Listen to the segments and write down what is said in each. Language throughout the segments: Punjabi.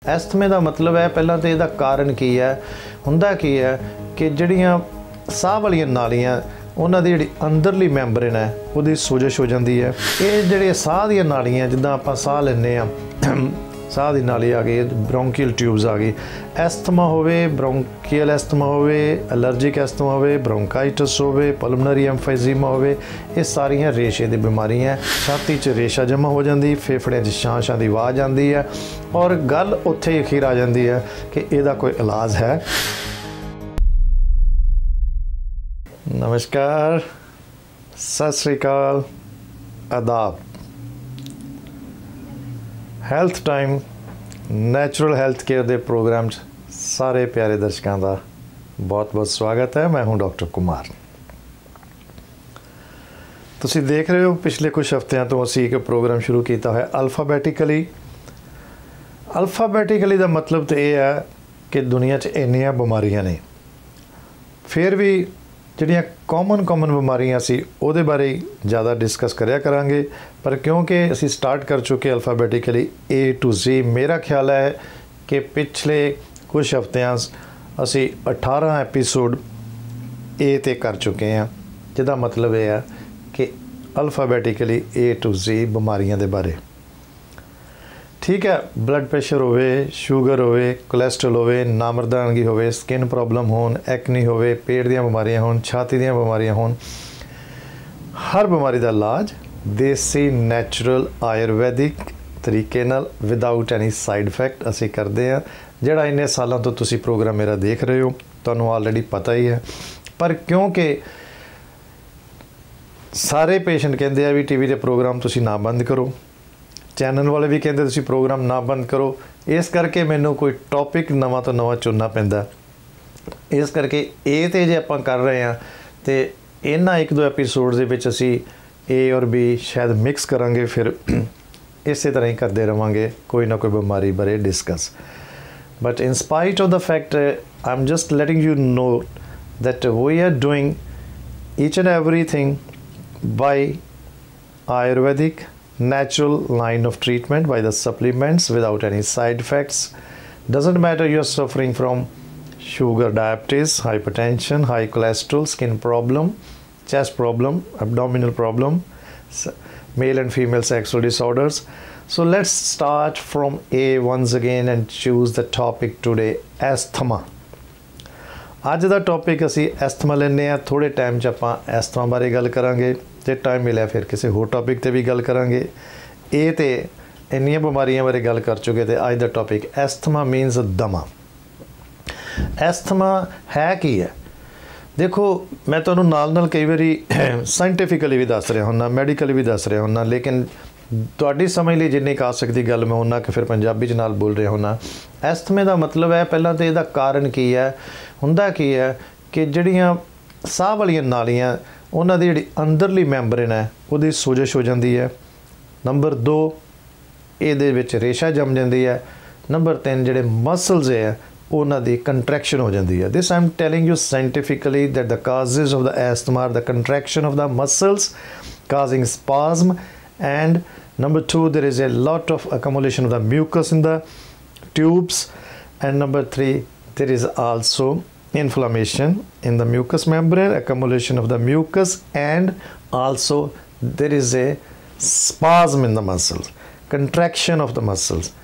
ਐਸਥਮੇ ਦਾ ਮਤਲਬ ਹੈ ਪਹਿਲਾਂ ਤਾਂ ਇਹਦਾ ਕਾਰਨ ਕੀ ਹੈ, ਹੁੰਦਾ ਕੀ ਹੈ ਕਿ ਜਿਹੜੀਆਂ ਸਾਹ ਵਾਲੀਆਂ ਨਾਲੀਆਂ ਉਹਨਾਂ ਦੀ ਜਿਹੜੀ ਅੰਦਰਲੀ ਮੈਂਬਰੇਨ ਹੈ ਉਹਦੀ ਸੋਜਸ਼ ਹੋ ਜਾਂਦੀ ਹੈ। ਇਹ ਜਿਹੜੇ ਸਾਹ ਦੀਆਂ ਨਾਲੀਆਂ ਜਿੱਦਾਂ ਆਪਾਂ ਸਾਹ ਲੈਂਦੇ ਹਾਂ, ਸਾਹ ਦੀ ਨਾਲੀ ਆ ਗਈ, ਬ੍ਰੌਂਕੀਅਲ ਟਿਊਬਸ ਆ ਗਈ। ਐਸਥਮਾ ਹੋਵੇ, ਬ੍ਰੌਂਕੀਅਲ ਐਸਥਮਾ ਹੋਵੇ, ਐਲਰਜਿਕ ਐਸਥਮਾ ਹੋਵੇ, ਬ੍ਰੌਂਕਾਈਟਸ ਹੋਵੇ, ਪਲਮਨਰੀ ਐਮਫਾਈਜ਼ੀਮਾ ਹੋਵੇ, ਇਹ ਸਾਰੀਆਂ ਰੇਸ਼ੇ ਦੀ ਬਿਮਾਰੀਆਂ। ਛਾਤੀ 'ਚ ਰੇਸ਼ਾ ਜਮ੍ਹਾਂ ਹੋ ਜਾਂਦੀ, ਫੇਫੜਿਆਂ 'ਚ ਛਾਂ ਦੀ ਆਵਾਜ਼ ਆਉਂਦੀ ਹੈ ਔਰ ਗੱਲ ਉੱਥੇ ਹੀ ਅਖੀਰ ਆ ਜਾਂਦੀ ਹੈ ਕਿ ਇਹਦਾ ਕੋਈ ਇਲਾਜ ਹੈ। ਨਮਸਕਾਰ, ਸਤਿ ਸ਼੍ਰੀ ਅਕਾਲ, ਆਦਾਬ। Health time natural health care ਦੇ ਪ੍ਰੋਗਰਾਮ 'ਚ ਸਾਰੇ ਪਿਆਰੇ ਦਰਸ਼ਕਾਂ ਦਾ ਬਹੁਤ-ਬਹੁਤ ਸਵਾਗਤ ਹੈ। ਮੈਂ ਹੂੰ ਡਾਕਟਰ ਕੁਮਾਰ। ਤੁਸੀਂ ਦੇਖ ਰਹੇ ਹੋ ਪਿਛਲੇ ਕੁਝ ਹਫ਼ਤਿਆਂ ਤੋਂ ਅਸੀਂ ਇੱਕ ਪ੍ਰੋਗਰਾਮ ਸ਼ੁਰੂ ਕੀਤਾ ਹੋਇਆ ਅਲਫਾਬੈਟਿਕਲੀ। ਅਲਫਾਬੈਟਿਕਲੀ ਦਾ ਮਤਲਬ ਤਾਂ ਇਹ ਹੈ ਕਿ ਦੁਨੀਆ 'ਚ ਇੰਨੀਆਂ ਬਿਮਾਰੀਆਂ ਨੇ, ਫਿਰ ਵੀ ਜਿਹੜੀਆਂ ਕਾਮਨ ਬਿਮਾਰੀਆਂ ਸੀ ਉਹਦੇ ਬਾਰੇ ਜ਼ਿਆਦਾ ਡਿਸਕਸ ਕਰਿਆ ਕਰਾਂਗੇ। ਪਰ ਕਿਉਂਕਿ ਅਸੀਂ ਸਟਾਰਟ ਕਰ ਚੁੱਕੇ ਅਲਫਾਬੈਟਿਕਲੀ A to Z, ਮੇਰਾ ਖਿਆਲ ਹੈ ਕਿ ਪਿਛਲੇ ਕੁਝ ਹਫ਼ਤਿਆਂ ਅਸੀਂ 18 ਐਪੀਸੋਡ A 'ਤੇ ਕਰ ਚੁੱਕੇ ਹਾਂ, ਜਿਹਦਾ ਮਤਲਬ ਇਹ ਹੈ ਕਿ ਅਲਫਾਬੈਟਿਕਲੀ A to Z ਬਿਮਾਰੀਆਂ ਦੇ ਬਾਰੇ। ਠੀਕ ਹੈ, ਬਲੱਡ ਪ੍ਰੈਸ਼ਰ ਹੋਵੇ, ਸ਼ੂਗਰ ਹੋਵੇ, ਕੋਲੈਸਟਰੋਲ ਹੋਵੇ, ਨਾਮਰਦਾਨਗੀ ਹੋਵੇ, ਸਕਿਨ ਪ੍ਰੋਬਲਮ ਹੋਣ, ਐਕਨੀ ਹੋਵੇ, ਪੇਟ ਦੀਆਂ ਬਿਮਾਰੀਆਂ ਹੋਣ, ਛਾਤੀ ਦੀਆਂ ਬਿਮਾਰੀਆਂ ਹੋਣ, ਹਰ ਬਿਮਾਰੀ ਦਾ ਇਲਾਜ ਦੇਸੀ ਨੈਚੁਰਲ ਆਯੁਰਵੈਦਿਕ ਤਰੀਕੇ ਨਾਲ ਵਿਦਆਊਟ ਐਨੀ ਸਾਈਡ ਇਫੈਕਟ ਅਸੀਂ ਕਰਦੇ ਹਾਂ। ਜਿਹੜਾ ਇੰਨੇ ਸਾਲਾਂ ਤੋਂ ਤੁਸੀਂ ਪ੍ਰੋਗਰਾਮ ਮੇਰਾ ਦੇਖ ਰਹੇ ਹੋ, ਤੁਹਾਨੂੰ ਆਲਰੇਡੀ ਪਤਾ ਹੀ ਹੈ। ਪਰ ਕਿਉਂਕਿ ਸਾਰੇ ਪੇਸ਼ੈਂਟ ਕਹਿੰਦੇ ਆ ਵੀ ਟੀ ਵੀ ਦੇ ਪ੍ਰੋਗਰਾਮ ਤੁਸੀਂ ਨਾ ਬੰਦ ਕਰੋ, ਚੈਨਲ ਵਾਲੇ ਵੀ ਕਹਿੰਦੇ ਤੁਸੀਂ ਪ੍ਰੋਗਰਾਮ ਨਾ ਬੰਦ ਕਰੋ, ਇਸ ਕਰਕੇ ਮੈਨੂੰ ਕੋਈ ਟੌਪਿਕ ਨਵਾਂ ਤੋਂ ਨਵਾਂ ਚੁਣਨਾ ਪੈਂਦਾ। ਇਸ ਕਰਕੇ ਇਹ 'ਤੇ ਜੇ ਆਪਾਂ ਕਰ ਰਹੇ ਹਾਂ ਅਤੇ ਇਹਨਾਂ 1-2 ਐਪੀਸੋਡ ਦੇ ਵਿੱਚ ਅਸੀਂ A ਔਰ B ਸ਼ਾਇਦ ਮਿਕਸ ਕਰਾਂਗੇ, ਫਿਰ ਇਸੇ ਤਰ੍ਹਾਂ ਹੀ ਕਰਦੇ ਰਹਾਂਗੇ ਕੋਈ ਨਾ ਕੋਈ ਬਿਮਾਰੀ ਬਾਰੇ discuss. But in ਸਪਾਈਟ of the fact I am just letting you know that we are doing each and everything by Ayurvedic natural line of treatment, by the supplements without any side effects. Doesn't matter you're suffering from sugar, diabetes, hypertension, high cholesterol, skin problem, chest problem, abdominal problem, male and female sexual disorders. So let's start from A once again and choose the topic today, asthma. ਅੱਜ ਦਾ ਟੌਪਿਕ ਅਸੀਂ ਐਸਥਮਾ ਲੈਂਦੇ ਹਾਂ। ਥੋੜ੍ਹੇ ਟਾਈਮ 'ਚ ਆਪਾਂ ਐਸਥਮਾ ਬਾਰੇ ਗੱਲ ਕਰਾਂਗੇ ਅਤੇ ਟਾਈਮ ਮਿਲਿਆ ਫਿਰ ਕਿਸੇ ਹੋਰ ਟੌਪਿਕ 'ਤੇ ਵੀ ਗੱਲ ਕਰਾਂਗੇ। ਇਹ 'ਤੇ ਇੰਨੀਆਂ ਬਿਮਾਰੀਆਂ ਬਾਰੇ ਗੱਲ ਕਰ ਚੁੱਕੇ ਅਤੇ ਅੱਜ ਦਾ ਟੌਪਿਕ ਐਸਥਮਾ ਮੀਨਸ ਦਮਾ। ਐਸਥਮਾ ਹੈ ਕੀ ਹੈ? ਦੇਖੋ, ਮੈਂ ਤੁਹਾਨੂੰ ਨਾਲ ਕਈ ਵਾਰੀ ਸਾਇੰਟੀਫਿਕਲੀ ਵੀ ਦੱਸ ਰਿਹਾ ਹੁੰਦਾ, ਮੈਡੀਕਲੀ ਵੀ ਦੱਸ ਰਿਹਾ ਹੁੰਦਾ, ਲੇਕਿਨ ਤੁਹਾਡੀ ਸਮਝ ਲਈ ਜਿੰਨੀ ਕੁ ਆ ਸਕਦੀ ਗੱਲ ਮੈਂ ਉਹਨਾਂ ਕੁ ਫਿਰ ਪੰਜਾਬੀ 'ਚ ਨਾਲ ਬੋਲ ਰਿਹਾ ਹੁੰਦਾ। ਐਸਥਮੇ ਦਾ ਮਤਲਬ ਹੈ ਪਹਿਲਾਂ ਤਾਂ ਇਹਦਾ ਕਾਰਨ ਕੀ ਹੈ, ਹੁੰਦਾ ਕੀ ਹੈ ਕਿ ਜਿਹੜੀਆਂ ਸਾਹ ਵਾਲੀਆਂ ਨਾਲੀਆਂ ਉਹਨਾਂ ਦੀ ਜਿਹੜੀ ਅੰਦਰਲੀ ਮੈਂਬਰੇਨ ਹੈ ਉਹਦੀ ਸੋਜਸ਼ ਹੋ ਜਾਂਦੀ ਹੈ। ਨੰਬਰ 2, ਇਹਦੇ ਵਿੱਚ ਰੇਸ਼ਾ ਜੰਮ ਜਾਂਦੀ ਹੈ। ਨੰਬਰ 3, ਜਿਹੜੇ ਮਸਲਸ ਹੈ ਉਹਨਾਂ ਦੀ ਕੰਟਰੈਕਸ਼ਨ ਹੋ ਜਾਂਦੀ ਹੈ। This I am telling you scientifically that the causes of the asthma are the contraction of the muscles causing spasm, and number 2, there is a lot of accumulation of the mucus in the tubes, and number 3, there is also inflammation in the mucous membrane, accumulation of the mucus, and also there is a spasm in the muscles, contraction of the muscles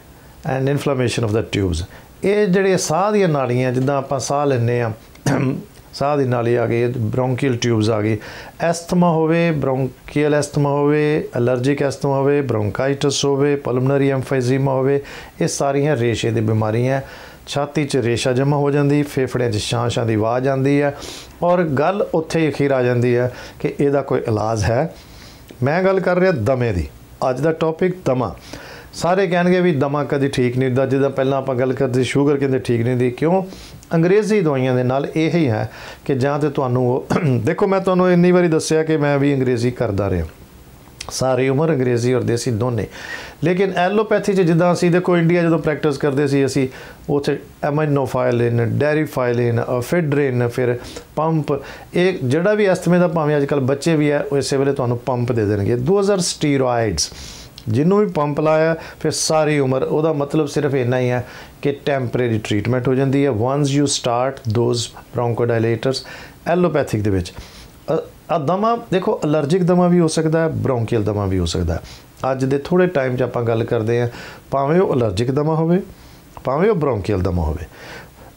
and inflammation of the tubes. ਇਹ ਜਿਹੜੇ ਸਾਹ ਦੀਆਂ ਨਾਲੀਆਂ ਜਿੱਦਾਂ ਆਪਾਂ ਸਾਹ ਲੈਂਦੇ ਹਾਂ, ਸਾਹ ਦੀ ਨਾਲੀ ਆ ਗਈ, ਬ੍ਰੌਂਕੀਅਲ ਟਿਊਬਸ ਆ ਗਈ। ਐਸਥਮਾ ਹੋਵੇ, ਬ੍ਰੌਂਕੀਅਲ ਐਸਥਮਾ ਹੋਵੇ, ਐਲਰਜਿਕ ਐਸਥਮਾ ਹੋਵੇ, ਬ੍ਰੌਂਕਾਈਟਸ ਹੋਵੇ, ਪਲਮਨਰੀ ਐਮਫਾਈਜ਼ੀਮਾ ਹੋਵੇ, ਇਹ ਸਾਰੀਆਂ ਰੇਸ਼ੇ ਦੀ ਬਿਮਾਰੀਆਂ। ਛਾਤੀ 'ਚ ਰੇਸ਼ਾ ਜਮ੍ਹਾਂ ਹੋ ਜਾਂਦੀ, ਫੇਫੜਿਆਂ 'ਚ ਛਾਂ ਦੀ ਆਵਾਜ਼ ਆਉਂਦੀ ਹੈ ਔਰ ਗੱਲ ਉੱਥੇ ਹੀ ਅਖੀਰ ਆ ਜਾਂਦੀ ਹੈ ਕਿ ਇਹਦਾ ਕੋਈ ਇਲਾਜ ਹੈ। ਮੈਂ ਗੱਲ ਕਰ ਰਿਹਾ ਦਮੇ ਦੀ। ਅੱਜ ਦਾ ਟੌਪਿਕ ਦਮਾ। ਸਾਰੇ ਕਹਿਣਗੇ ਵੀ ਦਮਾ ਕਦੀ ਠੀਕ ਨਹੀਂ ਹੁੰਦਾ, ਜਿੱਦਾਂ ਪਹਿਲਾਂ ਆਪਾਂ ਗੱਲ ਕਰਦੇ ਸ਼ੂਗਰ ਕਹਿੰਦੇ ਠੀਕ ਨਹੀਂ ਹੁੰਦੀ। ਕਿਉਂ? ਅੰਗਰੇਜ਼ੀ ਦਵਾਈਆਂ ਦੇ ਨਾਲ ਇਹ ਹੀ ਹੈ ਕਿ ਜਾਂ ਤਾਂ ਤੁਹਾਨੂੰ ਦੇਖੋ, ਮੈਂ ਤੁਹਾਨੂੰ ਇੰਨੀ ਵਾਰੀ ਦੱਸਿਆ ਕਿ ਮੈਂ ਵੀ ਅੰਗਰੇਜ਼ੀ ਕਰਦਾ ਰਿਹਾ, ਸਾਰੀ ਉਮਰ ਅੰਗਰੇਜ਼ੀ ਔਰ ਦੇਸੀ ਦੋਨੇ। ਲੇਕਿਨ ਐਲੋਪੈਥੀ 'ਚ ਜਿੱਦਾਂ ਅਸੀਂ ਦੇਖੋ ਇੰਡੀਆ ਜਦੋਂ ਪ੍ਰੈਕਟਿਸ ਕਰਦੇ ਸੀ, ਅਸੀਂ ਉੱਥੇ ਐਮਾਈਨੋਫਾਈਲਿਨ, ਡੈਰੀਫਾਈਲਿਨ, ਐਫਿਡਰਿਨ, ਫਿਰ ਪੰਪ, ਇਹ ਜਿਹੜਾ ਵੀ ਐਸਥਮੇ ਦਾ ਭਾਵੇਂ ਅੱਜ ਕੱਲ੍ਹ ਬੱਚੇ ਵੀ ਹੈ ਉਹ ਇਸੇ ਵੇਲੇ ਤੁਹਾਨੂੰ ਪੰਪ ਦੇ ਦੇਣਗੇ। Those are steroids. ਜਿਹਨੂੰ ਵੀ ਪੰਪ ਲਾਇਆ ਫਿਰ ਸਾਰੀ ਉਮਰ, ਉਹਦਾ ਮਤਲਬ ਸਿਰਫ ਇੰਨਾ ਹੀ ਹੈ ਕਿ ਟੈਂਪਰੇਰੀ ਟ੍ਰੀਟਮੈਂਟ ਹੋ ਜਾਂਦੀ ਹੈ once you start those bronchodilators. Allopathic ਦੇ ਵਿੱਚ ਦਮਾ ਦੇਖੋ, ਅਲਰਜਿਕ ਦਮਾ ਵੀ ਹੋ ਸਕਦਾ ਹੈ, ਬ੍ਰੌਂਕੀਅਲ ਦਮਾ ਵੀ ਹੋ ਸਕਦਾ ਹੈ। ਅੱਜ ਦੇ ਥੋੜ੍ਹੇ ਟਾਈਮ 'ਚ ਆਪਾਂ ਗੱਲ ਕਰਦੇ ਹਾਂ, ਭਾਵੇਂ ਉਹ ਅਲਰਜਿਕ ਦਮਾ ਹੋਵੇ ਭਾਵੇਂ ਉਹ ਬ੍ਰੌਂਕੀਅਲ ਦਮਾ ਹੋਵੇ।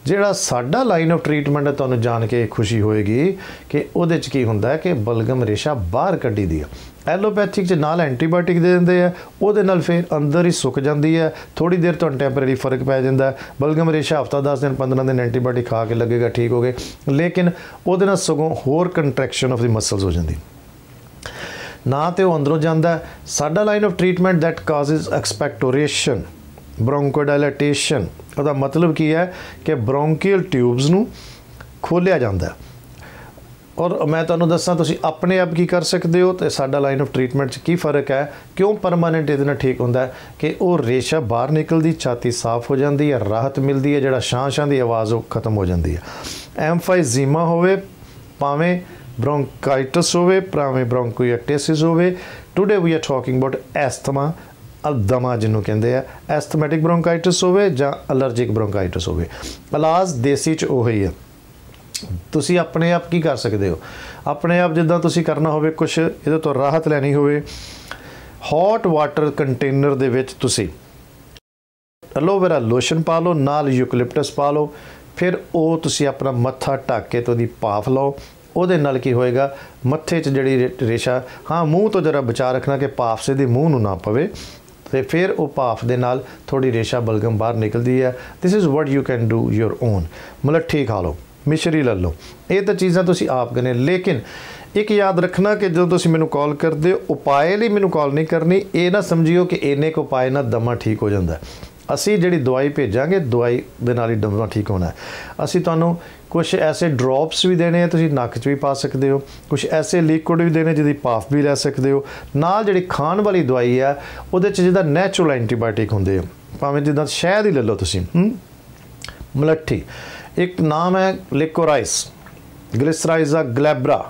ਜਿਹੜਾ ਸਾਡਾ ਲਾਈਨ ਆਫ ਟ੍ਰੀਟਮੈਂਟ ਹੈ, ਤੁਹਾਨੂੰ ਜਾਣ ਕੇ ਖੁਸ਼ੀ ਹੋਏਗੀ ਕਿ ਉਹਦੇ 'ਚ ਕੀ ਹੁੰਦਾ ਹੈ ਕਿ ਬਲਗਮ ਰੇਸ਼ਾ ਬਾਹਰ ਕੱਢੀ ਦੀ ਹੈ। ਐਲੋਪੈਥਿਕ 'ਚ ਨਾਲ ਐਂਟੀਬਾਇਓਟਿਕ ਦੇ ਦਿੰਦੇ ਆ, ਉਹਦੇ ਨਾਲ ਫਿਰ ਅੰਦਰ ਹੀ ਸੁੱਕ ਜਾਂਦੀ ਹੈ, ਥੋੜ੍ਹੀ ਦੇਰ ਤੁਹਾਨੂੰ ਟੈਂਪਰੇਰੀ ਫਰਕ ਪੈ ਜਾਂਦਾ। ਬਲਗਮ ਰੇਸ਼ਾ ਹਫ਼ਤਾ 10 ਦਿਨ 15 ਦਿਨ ਐਂਟੀਬਾਇਓਟਿਕ ਖਾ ਕੇ ਲੱਗੇਗਾ ਠੀਕ ਹੋ ਗਏ, ਲੇਕਿਨ ਉਹਦੇ ਨਾਲ ਸਗੋਂ ਹੋਰ ਕੰਟਰੈਕਸ਼ਨ ਆਫ ਦੀ ਮਸਲਸ ਹੋ ਜਾਂਦੀ, ਨਾ ਤੇ ਉਹ ਅੰਦਰੋਂ ਜਾਂਦਾ। ਸਾਡਾ ਲਾਈਨ ਆਫ ਟ੍ਰੀਟਮੈਂਟ ਦੈਟ ਕਾਜ਼ਜ਼ ਐਕਸਪੈਕਟੋਰੇਸ਼ਨ, ਬ੍ਰੌਂਕੋਡਾਇਲੇਟੇਸ਼ਨ। ਉਹਦਾ ਮਤਲਬ ਕੀ ਹੈ ਕਿ ਬ੍ਰੌਂਕੀਅਲ ਟਿਊਬਸ ਨੂੰ ਖੋਲ੍ਹਿਆ ਜਾਂਦਾ। ਔਰ ਮੈਂ ਤੁਹਾਨੂੰ ਦੱਸਾਂ, ਤੁਸੀਂ ਆਪਣੇ ਆਪ ਕੀ ਕਰ ਸਕਦੇ ਹੋ ਅਤੇ ਸਾਡਾ ਲਾਈਨ ਆਫ ਟ੍ਰੀਟਮੈਂਟ 'ਚ ਕੀ ਫ਼ਰਕ ਹੈ, ਕਿਉਂ ਪਰਮਾਨੈਂਟ ਇਹਦੇ ਨਾਲ ਠੀਕ ਹੁੰਦਾ ਕਿ ਉਹ ਰੇਸ਼ਾ ਬਾਹਰ ਨਿਕਲਦੀ, ਛਾਤੀ ਸਾਫ਼ ਹੋ ਜਾਂਦੀ ਹੈ, ਰਾਹਤ ਮਿਲਦੀ ਹੈ, ਜਿਹੜਾ ਛਾਂ ਦੀ ਆਵਾਜ਼ ਉਹ ਖਤਮ ਹੋ ਜਾਂਦੀ ਹੈ। ਐਮਫਾਈਜ਼ੀਮਾ ਹੋਵੇ, ਭਾਵੇਂ ਬ੍ਰੌਂਕਾਈਟਸ ਹੋਵੇ, ਭਾਵੇਂ ਬ੍ਰੌਂਕੋਇਟਿਸਿਸ ਹੋਵੇ, today we are talking about asthma, ਦਮਾ ਜਿਹਨੂੰ ਕਹਿੰਦੇ ਆ, ਐਸਥਮੈਟਿਕ ਬ੍ਰੌਂਕਾਈਟਿਸ ਹੋਵੇ ਜਾਂ ਅਲਰਜਿਕ ਬ੍ਰੌਂਕਾਈਟਿਸ ਹੋਵੇ। ਇਲਾਜ ਦੇਸੀ 'ਚ ਉਹੀ ਹੈ। ਤੁਸੀਂ ਆਪਣੇ ਆਪ ਕੀ ਕਰ ਸਕਦੇ ਹੋ, ਆਪਣੇ ਆਪ ਜਿੱਦਾਂ ਤੁਸੀਂ ਕਰਨਾ ਹੋਵੇ, ਕੁਛ ਇਹਦੇ ਤੋਂ ਰਾਹਤ ਲੈਣੀ ਹੋਵੇ, ਹੌਟ ਵਾਟਰ ਕੰਟੇਨਰ ਦੇ ਵਿੱਚ ਤੁਸੀਂ ਐਲੋਵੇਰਾ ਲੋਸ਼ਨ ਪਾ ਲਓ, ਨਾਲ ਯੂਕਲਿਪਟਸ ਪਾ ਲਓ, ਫਿਰ ਉਹ ਤੁਸੀਂ ਆਪਣਾ ਮੱਥਾ ਢੱਕ ਕੇ ਤੇ ਉਹਦੀ ਭਾਫ਼ ਲਓ। ਉਹਦੇ ਨਾਲ ਕੀ ਹੋਏਗਾ, ਮੱਥੇ 'ਚ ਜਿਹੜੀ ਰੇਸ਼ਾ, ਹਾਂ ਮੂੰਹ ਤੋਂ ਜ਼ਰਾ ਬਚਾ ਰੱਖਣਾ ਕਿ ਭਾਫ਼ ਸਿੱਧੀ ਮੂੰਹ ਨੂੰ ਨਾ ਪਵੇ, ਅਤੇ ਫਿਰ ਉਹ ਭਾਫ਼ ਦੇ ਨਾਲ ਥੋੜ੍ਹੀ ਰੇਸ਼ਾ ਬਲਗਮ ਬਾਹਰ ਨਿਕਲਦੀ ਹੈ। This is what you can do your own. ਮਲੱਠੀ ਖਾ ਲਓ, ਮਿਸ਼ਰੀ ਲੈ ਲਓ, ਇਹ ਤਾਂ ਚੀਜ਼ਾਂ ਤੁਸੀਂ ਆਪ ਕਰਨੇ। ਲੇਕਿਨ ਇੱਕ ਯਾਦ ਰੱਖਣਾ ਕਿ ਜਦੋਂ ਤੁਸੀਂ ਮੈਨੂੰ ਕਾਲ ਕਰਦੇ ਹੋ, ਉਪਾਏ ਲਈ ਮੈਨੂੰ ਕਾਲ ਨਹੀਂ ਕਰਨੀ। ਇਹ ਨਾ ਸਮਝਿਓ ਕਿ ਇੰਨੇ ਕੁ ਉਪਾਏ ਨਾਲ ਦਮਾ ਠੀਕ ਹੋ ਜਾਂਦਾ। ਅਸੀਂ ਜਿਹੜੀ ਦਵਾਈ ਭੇਜਾਂਗੇ, ਦਵਾਈ ਦੇ ਨਾਲ ਹੀ ਦਮਾ ਠੀਕ ਹੋਣਾ। ਅਸੀਂ ਤੁਹਾਨੂੰ ਕੁਛ ਐਸੇ ਡ੍ਰੌਪਸ ਵੀ ਦੇਣੇ ਆ, ਤੁਸੀਂ ਨੱਕ 'ਚ ਵੀ ਪਾ ਸਕਦੇ ਹੋ, ਕੁਛ ਐਸੇ ਲਿਕੁਇਡ ਵੀ ਦੇਣੇ ਜਿਹਦੀ ਭਾਫ਼ ਵੀ ਲੈ ਸਕਦੇ ਹੋ। ਨਾਲ ਜਿਹੜੀ ਖਾਣ ਵਾਲੀ ਦਵਾਈ ਆ, ਉਹਦੇ 'ਚ ਜਿਹਦਾ ਨੈਚੁਰਲ ਐਂਟੀਬਾਇਓਟਿਕ ਹੁੰਦੇ ਆ, ਭਾਵੇਂ ਜਿੱਦਾਂ ਸ਼ਹਿਦ ਹੀ ਲੈ ਲਓ ਤੁਸੀਂ। ਮਲੱਠੀ, ਇੱਕ ਨਾਮ ਹੈ ਲਿਕੋਰਾਈਸ, ਗਲਿਸਰਾਈਜ਼ਾ ਗਲੈਬਰਾ।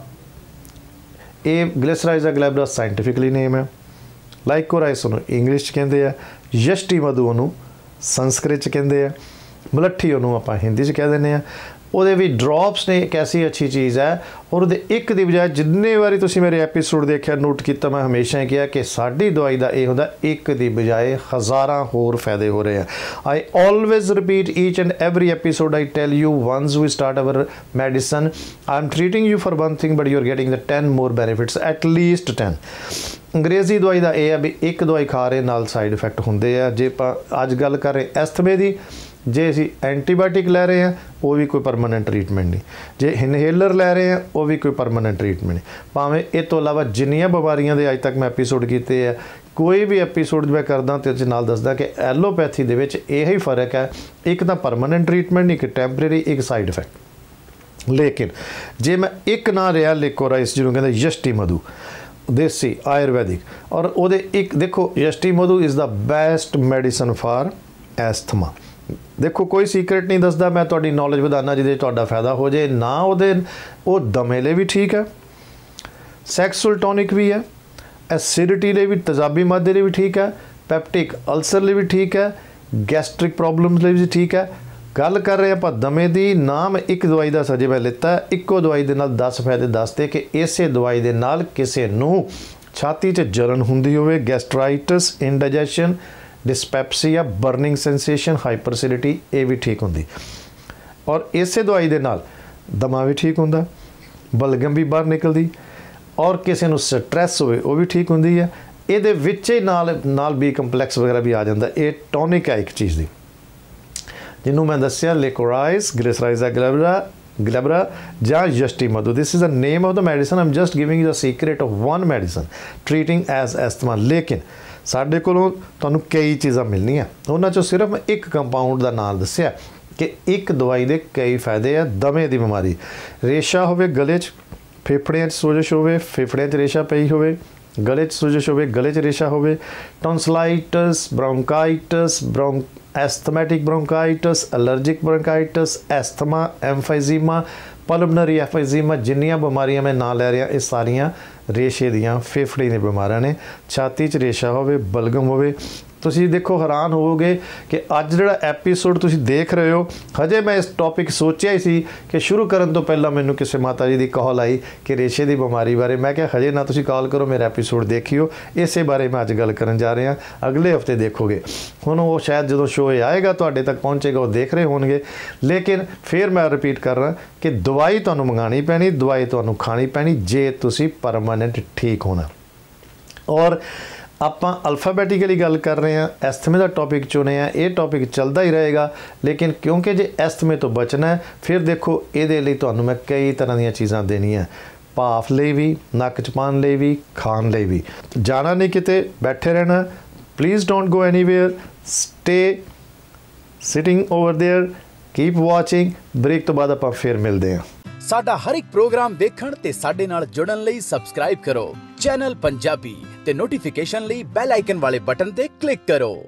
ਇਹ ਗਲਿਸਰਾਈਜ਼ਾ ਗਲੈਬਰਾ ਸਾਇੰਟੀਫਿਕਲੀ ਨੇਮ ਹੈ। ਲਾਈਕੋਰਾਈਸ ਉਹਨੂੰ ਇੰਗਲਿਸ਼ 'ਚ ਕਹਿੰਦੇ ਆ, ਯਸ਼ਟੀ ਮਧੂ ਉਹਨੂੰ ਸੰਸਕ੍ਰਿਤ 'ਚ ਕਹਿੰਦੇ ਆ, ਮਲੱਠੀ ਉਹਨੂੰ ਆਪਾਂ ਹਿੰਦੀ 'ਚ ਕਹਿ ਦਿੰਦੇ ਆ। ਉਹਦੇ ਵੀ ਡ੍ਰੌਪਸ ਨੇ ਇੱਕ ਐਸੀ ਅੱਛੀ ਚੀਜ਼ ਹੈ, ਔਰ ਉਹਦੇ ਇੱਕ ਦੀ ਬਜਾਏ ਜਿੰਨੇ ਵਾਰੀ ਤੁਸੀਂ ਮੇਰੇ ਐਪੀਸੋਡ ਦੇਖਿਆ, ਨੋਟ ਕੀਤਾ, ਮੈਂ ਹਮੇਸ਼ਾ ਹੀ ਕਿਹਾ ਕਿ ਸਾਡੀ ਦਵਾਈ ਦਾ ਇਹ ਹੁੰਦਾ, ਇੱਕ ਦੀ ਬਜਾਏ ਹਜ਼ਾਰਾਂ ਹੋਰ ਫਾਇਦੇ ਹੋ ਰਹੇ ਆ। I always repeat each and every episode, I tell you once we start our medicine, I am treating you for one thing but you are getting the 10 more benefits, at least 10। ਅੰਗਰੇਜ਼ੀ ਦਵਾਈ ਦਾ ਇਹ ਆ ਵੀ ਇੱਕ ਦਵਾਈ ਖਾ ਰਹੇ ਨਾਲ ਸਾਈਡ ਇਫੈਕਟ ਹੁੰਦੇ ਆ। ਜੇ ਆਪਾਂ ਅੱਜ ਗੱਲ ਕਰ ਰਹੇ ਐਸਥਮੇ ਦੀ, ਜੇ ਅਸੀਂ ਐਂਟੀਬਾਇਓਟਿਕ ਲੈ ਰਹੇ ਹਾਂ, ਉਹ ਵੀ ਕੋਈ ਪਰਮਾਨੈਂਟ ਟ੍ਰੀਟਮੈਂਟ ਨਹੀਂ। ਜੇ ਇਨਹੇਲਰ ਲੈ ਰਹੇ ਹਾਂ, ਉਹ ਵੀ ਕੋਈ ਪਰਮਾਨੈਂਟ ਟ੍ਰੀਟਮੈਂਟ ਨਹੀਂ। ਭਾਵੇਂ ਇਹ ਤੋਂ ਇਲਾਵਾ ਜਿੰਨੀਆਂ ਬਿਮਾਰੀਆਂ ਦੇ ਅੱਜ ਤੱਕ ਮੈਂ ਐਪੀਸੋਡ ਕੀਤੇ ਆ, ਕੋਈ ਵੀ ਐਪੀਸੋਡ ਮੈਂ ਕਰਦਾ ਤੇ ਉਹਦੇ ਨਾਲ ਦੱਸਦਾ ਕਿ ਐਲੋਪੈਥੀ ਦੇ ਵਿੱਚ ਇਹੀ ਫਰਕ ਹੈ, ਇੱਕ ਤਾਂ ਪਰਮਾਨੈਂਟ ਟ੍ਰੀਟਮੈਂਟ, ਇੱਕ ਟੈਂਪਰੇਰੀ, ਇੱਕ ਸਾਈਡ ਇਫੈਕਟ। ਲੇਕਿਨ ਜੇ ਮੈਂ ਇੱਕ ਨਾ ਰਿਹਾ ਲਿਕੋਰਾਈਸ, ਜਿਹਨੂੰ ਕਹਿੰਦੇ ਯਸ਼ਟੀ ਮਧੂ, ਦੇਸੀ ਆਯੁਰਵੈਦਿਕ, ਔਰ ਉਹਦੇ ਇੱਕ ਦੇਖੋ, yashti madhu is the best medicine for asthma. ਦੇਖੋ ਕੋਈ ਸੀਕ੍ਰੇਟ ਨਹੀਂ ਦੱਸਦਾ, ਮੈਂ ਤੁਹਾਡੀ ਨੌਲੇਜ ਵਧਾਉਣਾ ਜਿਹਦੇ ਤੁਹਾਡਾ ਫਾਇਦਾ ਹੋ ਜਾਏ ਨਾ। ਉਹ ਦਮੇ ਲਈ ਵੀ ਠੀਕ ਹੈ, ਸੈਕਸੁਅਲ ਟੋਨਿਕ ਵੀ ਹੈ, ਐਸਿਡਿਟੀ ਲਈ ਵੀ, ਤੇਜ਼ਾਬੀ ਮਾਦੇ ਲਈ ਵੀ ਠੀਕ ਹੈ, ਪੈਪਟਿਕ ਅਲਸਰ ਲਈ ਵੀ ਠੀਕ ਹੈ, ਗੈਸਟ੍ਰਿਕ ਪ੍ਰੋਬਲਮਸ ਲਈ ਵੀ ਠੀਕ ਹੈ। ਗੱਲ ਕਰ ਰਹੇ ਆਪਾਂ ਦਮੇ ਦੀ। ਨਾਮ ਇੱਕ ਦਵਾਈ ਦਾ ਸਜੇ ਮੈਂ ਲਿੱਤਾ, ਇੱਕੋ ਦਵਾਈ ਦੇ ਨਾਲ 10 ਫਾਇਦੇ ਦੱਸਦੇ ਕਿ ਇਸੇ ਦਵਾਈ ਦੇ ਨਾਲ ਕਿਸੇ ਨੂੰ ਛਾਤੀ 'ਚ ਜਲਨ ਹੁੰਦੀ ਹੋਵੇ, ਗੈਸਟਰਾਈਟਸ, ਇੰਡਾਈਜੈਸ਼ਨ, ਡਿਸਪੈਪਸੀਆ, ਬਰਨਿੰਗ ਸੈਂਸੇਸ਼ਨ, ਹਾਈਪਰਸਿਡਿਟੀ, ਇਹ ਵੀ ਠੀਕ ਹੁੰਦੀ। ਔਰ ਇਸੇ ਦਵਾਈ ਦੇ ਨਾਲ ਦਮਾ ਵੀ ਠੀਕ ਹੁੰਦਾ, ਬਲਗਮ ਵੀ ਬਾਹਰ ਨਿਕਲਦੀ, ਔਰ ਕਿਸੇ ਨੂੰ ਸਟ੍ਰੈਸ ਹੋਵੇ ਉਹ ਵੀ ਠੀਕ ਹੁੰਦੀ ਹੈ। ਇਹਦੇ ਵਿੱਚ ਹੀ ਨਾਲ ਬੀ ਕੰਪਲੈਕਸ ਵਗੈਰਾ ਵੀ ਆ ਜਾਂਦਾ। ਇਹ ਟੋਨਿਕ ਹੈ ਇੱਕ ਚੀਜ਼ ਦੀ, ਜਿਹਨੂੰ ਮੈਂ ਦੱਸਿਆ ਲਿਕੋਰਾਈਸ, ਗਲਿਸਰਾਈਜ਼ਾ ਗਲੈਬਰਾ ਜਾਂ yashti madhu. This is the name of the medicine. I am just giving you the secret of one medicine treating as asthma. ਲੇਕਿਨ ਸਾਡੇ ਕੋਲੋਂ ਤੁਹਾਨੂੰ ਕਈ ਚੀਜ਼ਾਂ ਮਿਲਣੀਆਂ, ਉਹਨਾਂ 'ਚੋਂ ਸਿਰਫ ਮੈਂ ਇੱਕ ਕੰਪਾਊਂਡ ਦਾ ਨਾਮ ਦੱਸਿਆ ਕਿ ਇੱਕ ਦਵਾਈ ਦੇ ਕਈ ਫਾਇਦੇ ਆ। ਦਮੇ ਦੀ ਬਿਮਾਰੀ, ਰੇਸ਼ਾ ਹੋਵੇ ਗਲੇ 'ਚ, ਫੇਫੜਿਆਂ 'ਚ ਸੋਜਸ਼ ਹੋਵੇ, ਫੇਫੜਿਆਂ 'ਚ ਰੇਸ਼ਾ ਪਈ ਹੋਵੇ, ਗਲੇ 'ਚ ਸੋਜਸ਼ ਹੋਵੇ, ਗਲੇ 'ਚ ਰੇਸ਼ਾ ਹੋਵੇ, ਟੌਨਸਲਾਈਟਸ, ਬ੍ਰੌਂਕਾਈਟਸ, ਐਸਥਮੈਟਿਕ ਬ੍ਰੌਂਕਾਈਟਸ, ਅਲਰਜਿਕ ਬ੍ਰੌਂਕਾਈਟਸ, ਐਸਥਮਾ, ਐਮਫਾਈਜ਼ੀਮਾ, ਪਲਮਨਰੀ ਐਫਾਈਜ਼ੀਮਾ, ਜਿੰਨੀਆਂ ਬਿਮਾਰੀਆਂ ਮੈਂ ਨਾਂ ਲੈ ਰਿਹਾ ਇਹ ਸਾਰੀਆਂ ਰੇਸ਼ੇ ਦੀਆਂ ਫੇਫੜੇ ਦੀਆਂ ਬਿਮਾਰੀਆਂ ਨੇ। ਛਾਤੀ 'ਚ ਰੇਸ਼ਾ ਹੋਵੇ, ਬਲਗਮ ਹੋਵੇ, ਤੁਸੀਂ ਦੇਖੋ ਹੈਰਾਨ ਹੋਵੋਗੇ ਕਿ ਅੱਜ ਜਿਹੜਾ ਐਪੀਸੋਡ ਤੁਸੀਂ ਦੇਖ ਰਹੇ ਹੋ, ਹਜੇ ਮੈਂ ਇਸ ਟੌਪਿਕ ਸੋਚਿਆ ਹੀ ਸੀ ਕਿ ਸ਼ੁਰੂ ਕਰਨ ਤੋਂ ਪਹਿਲਾਂ ਮੈਨੂੰ ਕਿਸੇ ਮਾਤਾ ਜੀ ਦੀ ਕਾਲ ਆਈ ਕਿ ਰੇਸ਼ੇ ਦੀ ਬਿਮਾਰੀ ਬਾਰੇ। ਮੈਂ ਕਿਹਾ ਹਜੇ ਨਾ ਤੁਸੀਂ ਕਾਲ ਕਰੋ, ਮੇਰਾ ਐਪੀਸੋਡ ਦੇਖਿਓ, ਇਸੇ ਬਾਰੇ ਮੈਂ ਅੱਜ ਗੱਲ ਕਰਨ ਜਾ ਰਿਹਾ। ਅਗਲੇ ਹਫਤੇ ਦੇਖੋਗੇ। ਹੁਣ ਉਹ ਸ਼ਾਇਦ ਜਦੋਂ ਸ਼ੋਅ ਆਏਗਾ ਤੁਹਾਡੇ ਤੱਕ ਪਹੁੰਚੇਗਾ, ਉਹ ਦੇਖ ਰਹੇ ਹੋਣਗੇ। ਲੇਕਿਨ ਫਿਰ ਮੈਂ ਰਿਪੀਟ ਕਰ ਰਿਹਾ ਕਿ ਦਵਾਈ ਤੁਹਾਨੂੰ ਮੰਗਾਉਣੀ ਪੈਣੀ, ਦਵਾਈ ਤੁਹਾਨੂੰ ਖਾਣੀ ਪੈਣੀ ਜੇ ਤੁਸੀਂ ਪਰਮਾਨੈਂਟ ਠੀਕ ਹੋਣਾ। ਔਰ ਆਪਾਂ ਅਲਫਾਬੈਟਿਕਲੀ ਗੱਲ ਕਰ ਰਹੇ ਹਾਂ, ਐਸਥਮੇ ਦਾ ਟੌਪਿਕ ਚੁਣੇ ਆ, ਇਹ ਟੌਪਿਕ ਚੱਲਦਾ ਹੀ ਰਹੇਗਾ। ਲੇਕਿਨ ਕਿਉਂਕਿ ਜੇ ਐਸਥਮੇ ਤੋਂ ਬਚਣਾ ਹੈ, ਫਿਰ ਦੇਖੋ ਇਹਦੇ ਲਈ ਤੁਹਾਨੂੰ ਮੈਂ ਕਈ ਤਰ੍ਹਾਂ ਦੀਆਂ ਚੀਜ਼ਾਂ ਦੇਣੀਆਂ, ਭਾਫ ਲਈ ਵੀ, ਨੱਕ 'ਚ ਪਾਉਣ ਲਈ ਵੀ, ਖਾਣ ਲਈ ਵੀ। ਜਾਣਾ ਨਹੀਂ ਕਿਤੇ, ਬੈਠੇ ਰਹਿਣਾ। Please don't go anywhere, stay sitting over there, keep watching. Break ਤੋਂ ਬਾਅਦ ਆਪਾਂ ਫਿਰ ਮਿਲਦੇ ਹਾਂ। ਸਾਡਾ ਹਰ ਇੱਕ ਪ੍ਰੋਗਰਾਮ ਦੇਖਣ ਤੇ ਸਾਡੇ ਨਾਲ ਜੁੜਨ ਲਈ ਸਬਸਕ੍ਰਾਈਬ ਕਰੋ ਚੈਨਲ ਪੰਜਾਬੀ ਤੇ ਨੋਟੀਫਿਕੇਸ਼ਨ ਲਈ ਬੈਲ ਆਈਕਨ ਵਾਲੇ ਬਟਨ ਤੇ ਕਲਿੱਕ ਕਰੋ।